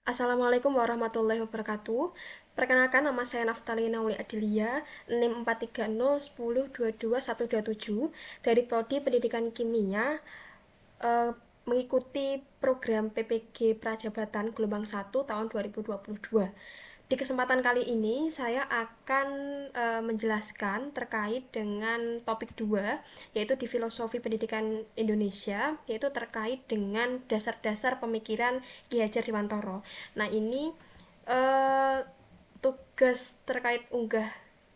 Assalamualaikum warahmatullahi wabarakatuh. Perkenalkan, nama saya Naftalina Uli Adelia, NIM 43010222127 dari Prodi Pendidikan Kimia, eh, mengikuti program PPG Prajabatan Gelombang 1 tahun 2022. Di kesempatan kali ini saya akan menjelaskan terkait dengan topik 2, yaitu di Filosofi Pendidikan Indonesia, yaitu terkait dengan dasar-dasar pemikiran Ki Hajar Dewantara. Nah, ini uh, tugas terkait unggah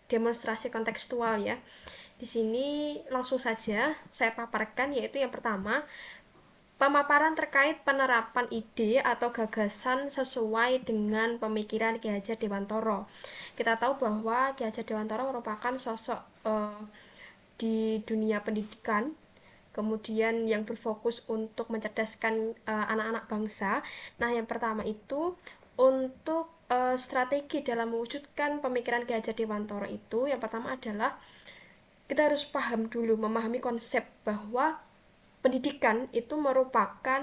demonstrasi kontekstual ya. Di sini langsung saja saya paparkan, yaitu yang pertama, pemaparan terkait penerapan ide atau gagasan sesuai dengan pemikiran Ki Hajar Dewantara. Kita tahu bahwa Ki Hajar Dewantara merupakan sosok di dunia pendidikan, kemudian yang berfokus untuk mencerdaskan anak-anak bangsa. Nah, yang pertama itu untuk strategi dalam mewujudkan pemikiran Ki Hajar Dewantara itu, yang pertama adalah kita harus paham dulu, memahami konsep bahwa pendidikan itu merupakan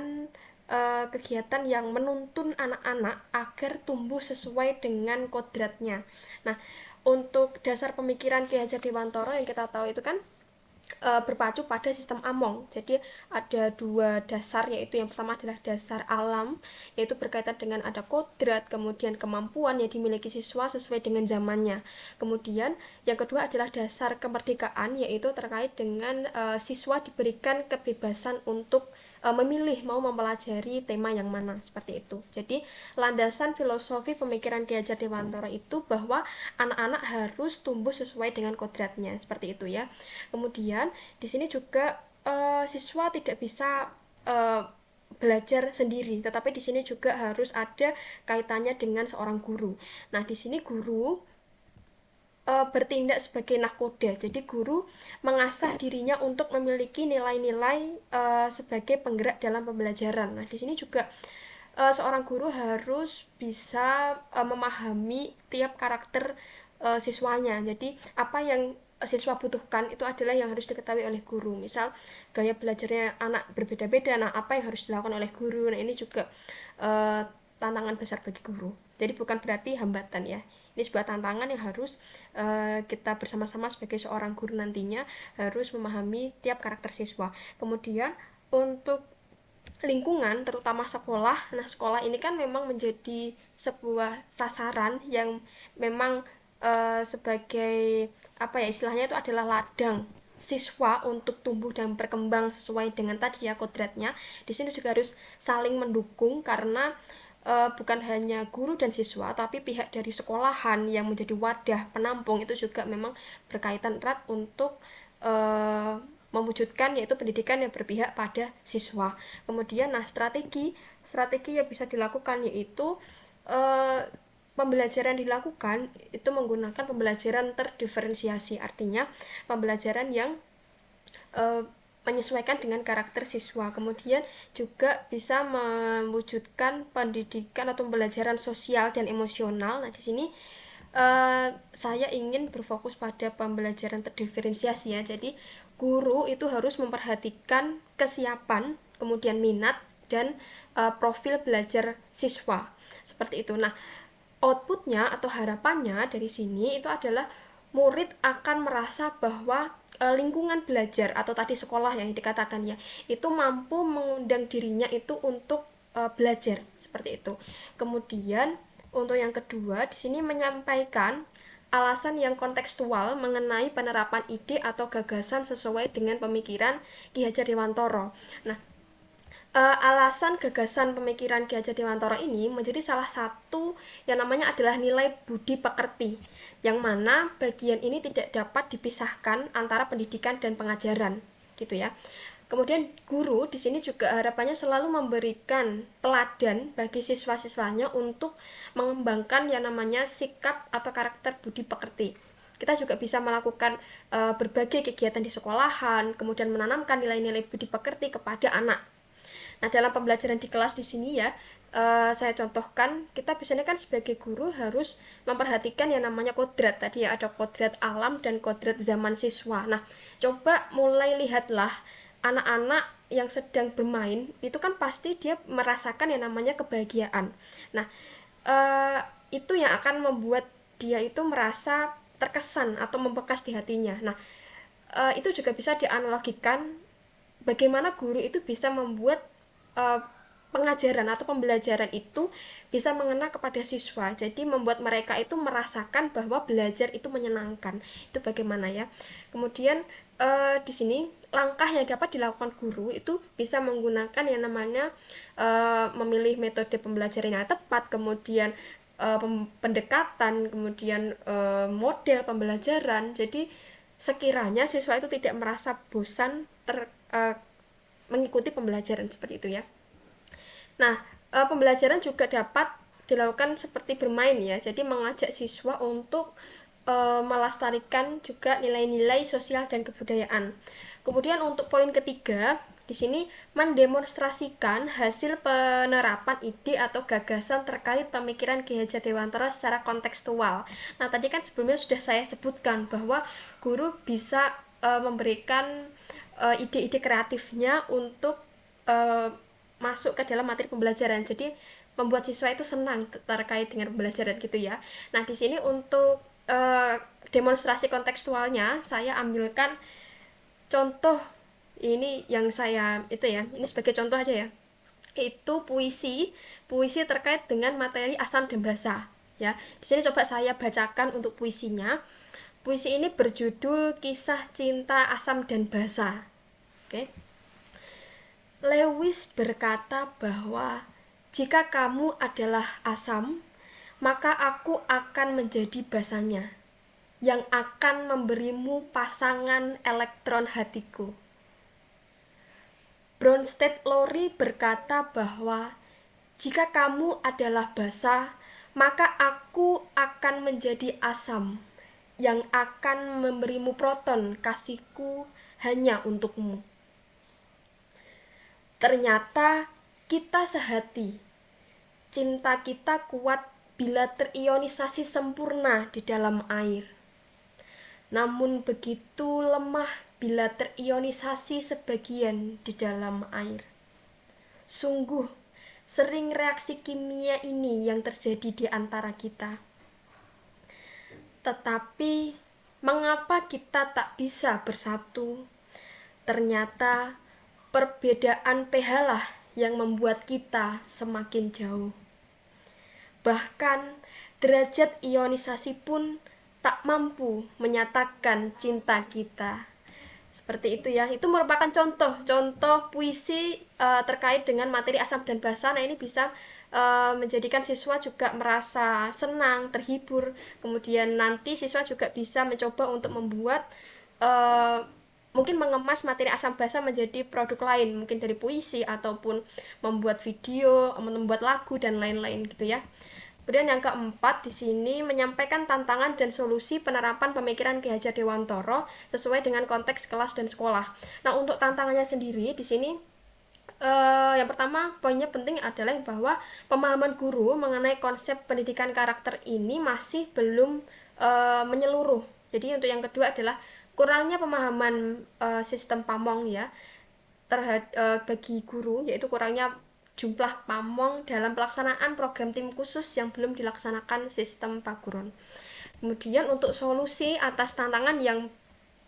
kegiatan yang menuntun anak-anak agar tumbuh sesuai dengan kodratnya. Nah, untuk dasar pemikiran Ki Hajar Dewantara yang kita tahu itu kan berpacu pada sistem Among. Jadi ada dua dasar, yaitu yang pertama adalah dasar alam, yaitu berkaitan dengan ada kodrat, kemudian kemampuan yang dimiliki siswa sesuai dengan zamannya. Kemudian yang kedua adalah dasar kemerdekaan, yaitu terkait dengan siswa diberikan kebebasan untuk memilih mau mempelajari tema yang mana, seperti itu. Jadi landasan filosofi pemikiran Ki Hajar Dewantara itu bahwa anak-anak harus tumbuh sesuai dengan kodratnya, seperti itu ya. Kemudian di sini juga siswa tidak bisa belajar sendiri, tetapi di sini juga harus ada kaitannya dengan seorang guru. Nah, di sini guru bertindak sebagai nahkoda. Jadi guru mengasah dirinya untuk memiliki nilai-nilai sebagai penggerak dalam pembelajaran. Nah, di sini juga seorang guru harus bisa memahami tiap karakter siswanya. Jadi apa yang siswa butuhkan itu adalah yang harus diketahui oleh guru. Misal gaya belajarnya anak berbeda-beda, nah apa yang harus dilakukan oleh guru. Nah, ini juga tantangan besar bagi guru. Jadi bukan berarti hambatan ya. Ini sebuah tantangan yang harus kita bersama-sama sebagai seorang guru nantinya harus memahami tiap karakter siswa. Kemudian untuk lingkungan, terutama sekolah. Nah, sekolah ini kan memang menjadi sebuah sasaran yang memang sebagai apa ya, istilahnya itu adalah ladang siswa untuk tumbuh dan berkembang sesuai dengan tadi ya kodratnya. Di sini juga harus saling mendukung karena bukan hanya guru dan siswa, tapi pihak dari sekolahan yang menjadi wadah penampung itu juga memang berkaitan erat untuk mewujudkan yaitu pendidikan yang berpihak pada siswa. Kemudian nah strategi yang bisa dilakukan yaitu pembelajaran dilakukan itu menggunakan pembelajaran terdiferensiasi, artinya pembelajaran yang menyesuaikan dengan karakter siswa. Kemudian juga bisa mewujudkan pendidikan atau pembelajaran sosial dan emosional. Nah, di sini saya ingin berfokus pada pembelajaran terdiferensiasi ya. Jadi guru itu harus memperhatikan kesiapan, kemudian minat dan profil belajar siswa. Seperti itu. Nah, outputnya atau harapannya dari sini itu adalah murid akan merasa bahwa lingkungan belajar atau tadi sekolah yang dikatakan ya, itu mampu mengundang dirinya itu untuk belajar, seperti itu. Kemudian untuk yang kedua, di sini menyampaikan alasan yang kontekstual mengenai penerapan ide atau gagasan sesuai dengan pemikiran Ki Hajar Dewantara. Nah, alasan gagasan pemikiran Ki Hajar Dewantara ini menjadi salah satu yang namanya adalah nilai budi pekerti, yang mana bagian ini tidak dapat dipisahkan antara pendidikan dan pengajaran, gitu ya. Kemudian guru di sini juga harapannya selalu memberikan teladan bagi siswa-siswanya untuk mengembangkan yang namanya sikap atau karakter budi pekerti. Kita juga bisa melakukan berbagai kegiatan di sekolahan, kemudian menanamkan nilai-nilai budi pekerti kepada anak. Nah, dalam pembelajaran di kelas di sini ya, saya contohkan, kita biasanya kan sebagai guru harus memperhatikan yang namanya kodrat. Tadi ya, ada kodrat alam dan kodrat zaman siswa. Nah, coba mulai lihatlah anak-anak yang sedang bermain itu kan pasti dia merasakan yang namanya kebahagiaan. Nah, itu yang akan membuat dia itu merasa terkesan atau membekas di hatinya. Nah, itu juga bisa dianalogikan bagaimana guru itu bisa membuat pengajaran atau pembelajaran itu bisa mengena kepada siswa. Jadi membuat mereka itu merasakan bahwa belajar itu menyenangkan. Itu bagaimana ya. Kemudian di sini langkah yang dapat dilakukan guru itu bisa menggunakan yang namanya memilih metode pembelajaran yang tepat, kemudian pendekatan, kemudian model pembelajaran. Jadi sekiranya siswa itu tidak merasa bosan mengikuti pembelajaran seperti itu ya. Nah, pembelajaran juga dapat dilakukan seperti bermain ya. Jadi mengajak siswa untuk melestarikan juga nilai-nilai sosial dan kebudayaan. Kemudian untuk poin ketiga, di sini mendemonstrasikan hasil penerapan ide atau gagasan terkait pemikiran Ki Hajar Dewantara secara kontekstual. Nah, tadi kan sebelumnya sudah saya sebutkan bahwa guru bisa memberikan ide-ide kreatifnya untuk masuk ke dalam materi pembelajaran. Jadi membuat siswa itu senang terkait dengan pembelajaran gitu ya. Nah, di sini untuk demonstrasi kontekstualnya saya ambilkan contoh ini yang saya itu ya. Ini sebagai contoh aja ya. Itu puisi terkait dengan materi asam dan basa ya. Di sini coba saya bacakan untuk puisinya. Puisi ini berjudul Kisah Cinta Asam dan Basa. Oke. Lewis berkata bahwa jika kamu adalah asam, maka aku akan menjadi basanya, yang akan memberimu pasangan elektron hatiku. Bronsted Lowry berkata bahwa jika kamu adalah basa, maka aku akan menjadi asam, yang akan memberimu proton kasihku hanya untukmu. Ternyata kita sehati. Cinta kita kuat bila terionisasi sempurna di dalam air. Namun begitu lemah bila terionisasi sebagian di dalam air. Sungguh, sering reaksi kimia ini yang terjadi di antara kita. Tetapi, mengapa kita tak bisa bersatu? Ternyata, perbedaan pH lah yang membuat kita semakin jauh. Bahkan, derajat ionisasi pun tak mampu menyatakan cinta kita. Seperti itu ya. Itu merupakan contoh puisi terkait dengan materi asam dan basa. Nah, ini bisa menjadikan siswa juga merasa senang, terhibur. Kemudian nanti siswa juga bisa mencoba untuk membuat mungkin mengemas materi asam basa menjadi produk lain, mungkin dari puisi ataupun membuat video, membuat lagu dan lain-lain gitu ya. Kemudian yang keempat di sini menyampaikan tantangan dan solusi penerapan pemikiran Ki Hajar Dewantara sesuai dengan konteks kelas dan sekolah. Nah, untuk tantangannya sendiri di sini yang pertama poinnya penting adalah bahwa pemahaman guru mengenai konsep pendidikan karakter ini masih belum menyeluruh. Jadi untuk yang kedua adalah kurangnya pemahaman sistem pamong ya bagi guru, yaitu kurangnya jumlah pamong dalam pelaksanaan program tim khusus yang belum dilaksanakan sistem Paguron. Kemudian untuk solusi atas tantangan yang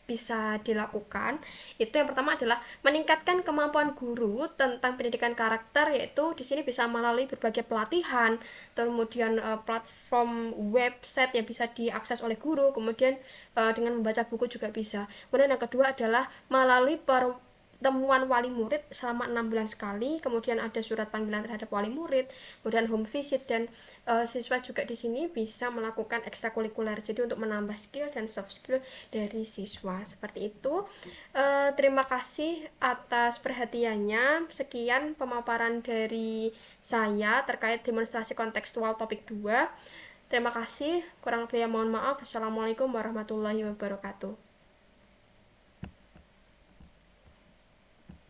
bisa dilakukan, itu yang pertama adalah meningkatkan kemampuan guru tentang pendidikan karakter, yaitu di sini bisa melalui berbagai pelatihan, kemudian platform website yang bisa diakses oleh guru, kemudian dengan membaca buku juga bisa. Kemudian yang kedua adalah melalui pertemuan wali murid selama 6 bulan sekali, kemudian ada surat panggilan terhadap wali murid, kemudian home visit, dan siswa juga di sini bisa melakukan ekstrakurikuler, jadi untuk menambah skill dan soft skill dari siswa. Seperti itu. Terima kasih atas perhatiannya. Sekian pemaparan dari saya terkait demonstrasi kontekstual topik 2. Terima kasih, kurang lebihnya mohon maaf. Wassalamualaikum warahmatullahi wabarakatuh.